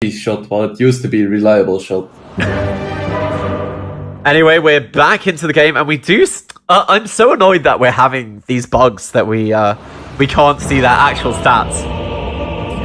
shot while it used to be reliable shot. Anyway, we're back into the game, and we do... I'm so annoyed that we're having these bugs that we can't see their actual stats.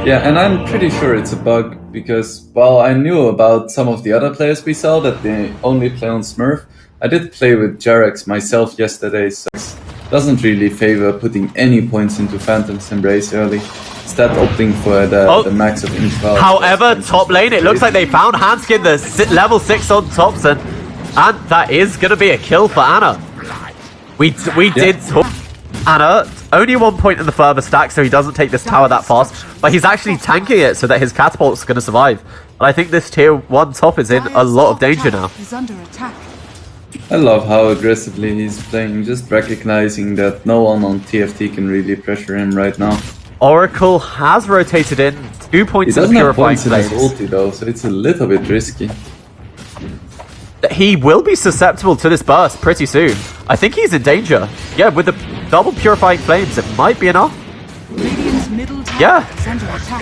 Yeah, and I'm pretty sure it's a bug, because while I knew about some of the other players we saw that they only play on Smurf, I did play with Jarex myself yesterday, so it doesn't really favor putting any points into Phantom's Embrace early. Instead opting for the max of Inch. However, top lane, it looks like they found Handskin, the level 6 on Thompson, and that is going to be a kill for Ana. We did talk. Ana, only 1 point in the further stack, so he doesn't take this tower that fast, but he's actually tanking it so that his catapult's going to survive. And I think this tier 1 top is in a lot of danger now. I love how aggressively he's playing, just recognizing that no one on TFT can really pressure him right now. Oracle has rotated in 2 points in the Purifying Flames. He doesn't have points in his ulti though, so it's a little bit risky. He will be susceptible to this burst pretty soon. I think he's in danger. Yeah, with the double Purifying Flames, it might be enough. Yeah,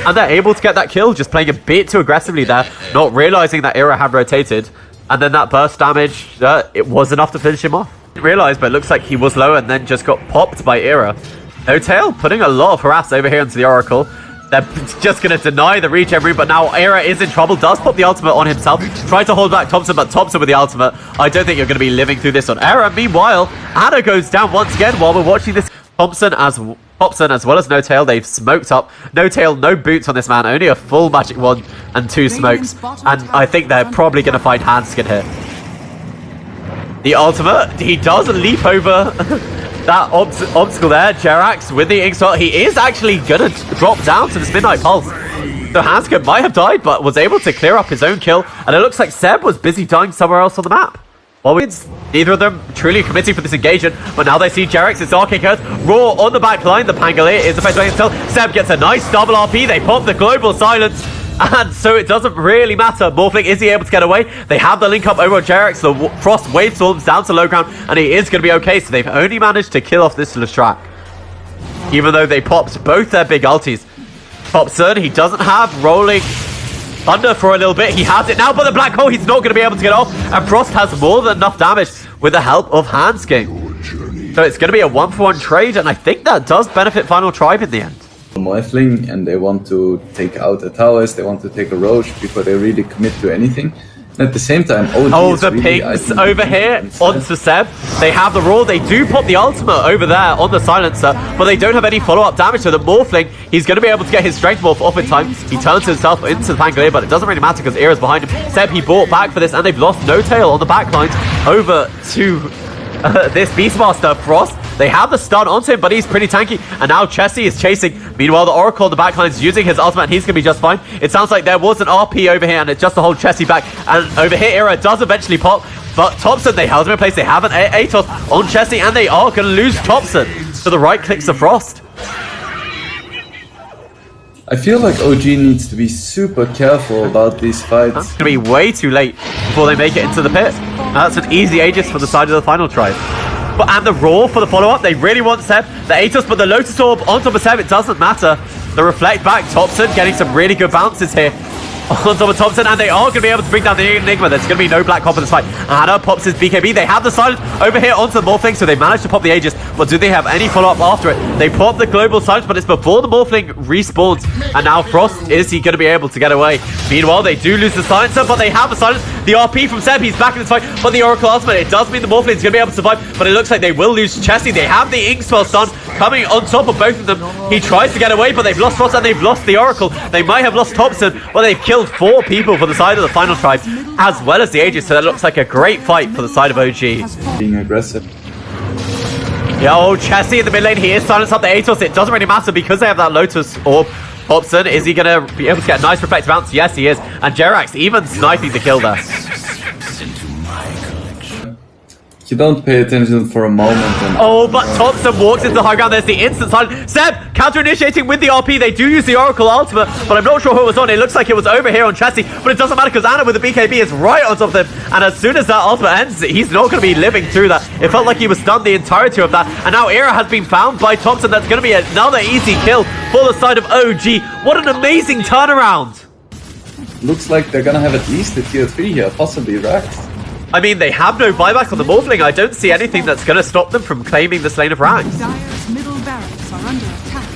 and they're able to get that kill, just playing a bit too aggressively there, not realizing that Era had rotated. And then that burst damage, it was enough to finish him off. Didn't realize, but it looks like he was low and then just got popped by Era. No Tail putting a lot of harass over here into the Oracle. They're just going to deny the regen route, but now Era is in trouble. Does pop the ultimate on himself. Try to hold back Thompson, but Thompson with the ultimate. I don't think you're going to be living through this on Era. Meanwhile, Ana goes down once again while we're watching this. Thompson as well as No Tail, they've smoked up. No Tail, no boots on this man. Only a full magic wand and 2 smokes. And I think they're probably going to find Handskin here. The ultimate, he does leap over that obstacle there. Jerax with the Ink. He is actually going to drop down to this Midnight Pulse. So Handskin might have died, but was able to clear up his own kill. And it looks like Seb was busy dying somewhere else on the map. Well, neither of them truly committing for this engagement, but now they see Jerax, it's Arcane Curse, Raw on the back line, the Pangolier is effectively still. Seb gets a nice double RP, they pop the global silence, and so it doesn't really matter. Morphling, is he able to get away? They have the link up over on Jerax, the Frost Wave Storms down to low ground, and he is going to be okay, so they've only managed to kill off this Lestrak. Even though they popped both their big ultis. Thompson, he doesn't have rolling Thunder for a little bit. He has it now, but the black hole, he's not going to be able to get off. And Frost has more than enough damage with the help of Handskin. So it's going to be a 1-for-1 trade, and I think that does benefit Final Tribe in the end. Morphling, and they want to take out the towers, they want to take a Roche before they really commit to anything. And at the same time, OG the really pings over here onto Seb. They have the Raw, they do pop the ultimate over there on the silencer, but they don't have any follow-up damage, so the Morphling, he's going to be able to get his strength morph off in time. He turns himself into the Pangolier, but it doesn't really matter because Era's behind him. Seb, he bought back for this, and they've lost No Tail on the backlines over to this Beastmaster Frost. They have the stun onto him, but he's pretty tanky. And now Chessie is chasing. Meanwhile, the Oracle on the backline is using his ultimate, and he's going to be just fine. It sounds like there was an RP over here, and it's just to hold Chessie back. And over here, Era does eventually pop. But Thompson, they held him in place. They have an Atos on Chessie, and they are going to lose Thompson to the right clicks of Frost. I feel like OG needs to be super careful about these fights. It's going to be way too late before they make it into the pit. That's an easy Aegis for the side of the Final Tribe. And the Raw for the follow-up, they really want Seb. The Atos, but the Lotus Orb on top of Seb, it doesn't matter. The Reflect back, Thompson getting some really good bounces here on top of Thompson, and they are going to be able to bring down the Enigma. There's going to be no black comp in this fight. Ana pops his BKB. They have the silence over here onto the Morphling, so they managed to pop the Aegis, but do they have any follow-up after it? They pop the global silence, but it's before the Morphling respawns, and now Frost, is he going to be able to get away? Meanwhile, they do lose the silencer, but they have the silence. The RP from Seb, he's back in this fight, but the Oracle ultimate, it does mean the Morphling is going to be able to survive, but it looks like they will lose Chessie. They have the Ink Spell stun coming on top of both of them. He tries to get away, but they've lost Frost and they've lost the Oracle. They might have lost Thompson, but they've killed 4 people for the side of the Final Tribe, as well as the Aegis, so that looks like a great fight for the side of OG. Being aggressive. Yo, Chessie in the mid lane, he is silenced up the Atos. It doesn't really matter because they have that Lotus Orb. Thompson, is he going to be able to get a nice reflective bounce? Yes, he is. And Jerax even sniping the kill there. You don't pay attention for a moment. Oh, but Thompson walks into the high ground. There's the instant silence. Seb counter-initiating with the RP. They do use the Oracle ultimate, but I'm not sure who it was on. It looks like it was over here on Chessie, but it doesn't matter because Ana with the BKB is right on top of him. And as soon as that ultimate ends, he's not going to be living through that. It felt like he was stunned the entirety of that. And now Era has been found by Thompson. That's going to be another easy kill for the side of OG. What an amazing turnaround. looks like they're gonna have at least a tier 3 here, possibly Rax. I mean, they have no buyback on the Morphling. I don't see anything that's going to stop them from claiming the Lane of Rax. Dire's middle barracks are under attack.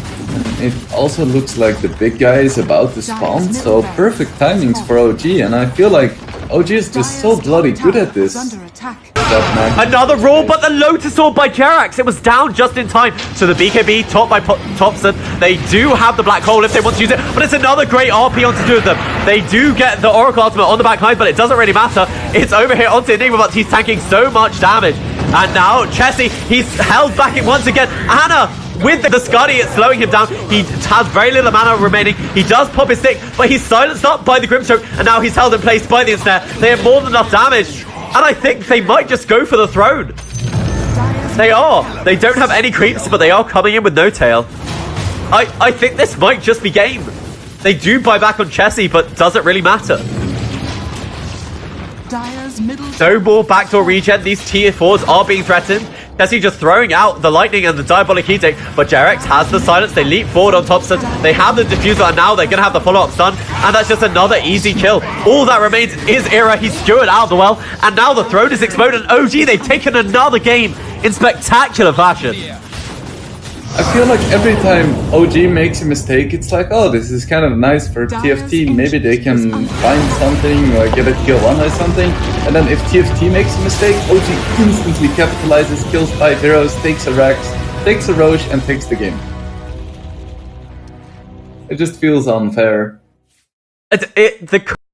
It also looks like the big guy is about to spawn, so perfect timings for OG, and I feel like OG is just so bloody good at this. Another roll, but the Lotus Orb by Jerax. It was down just in time. So the BKB topped by Thompson. They do have the Black Hole if they want to use it, but it's another great RP onto two of them. They do get the Oracle Ultimate on the back line, but it doesn't really matter. It's over here onto Enigma, but he's tanking so much damage. And now Chessie, he's held back it once again. Anna with the Scuddy, it's slowing him down. He has very little mana remaining. He does pop his stick, but he's silenced up by the Grimstroke, and now he's held in place by the Ensnare. They have more than enough damage. And I think they might just go for the throne. They are. They don't have any creeps, but they are coming in with no tail. I think this might just be game. They do buy back on Chessie, but does it really matter? No more backdoor regen. These tier 4s are being threatened. Chessie just throwing out the lightning and the diabolic edict, but Jerax has the silence. They leap forward on Thompson. They have the diffuser, and now they're going to have the follow-up stun, and that's just another easy kill. All that remains is Ira. He's skewered out of the well, and now the throne is exploded. OG, they've taken another game in spectacular fashion. I feel like every time OG makes a mistake, it's like, oh, this is kind of nice for TFT. Maybe they can find something or get a kill 1 or something. And then if TFT makes a mistake, OG instantly capitalizes, kills 5 heroes, takes a Rax, takes a Roche, and takes the game. It just feels unfair. The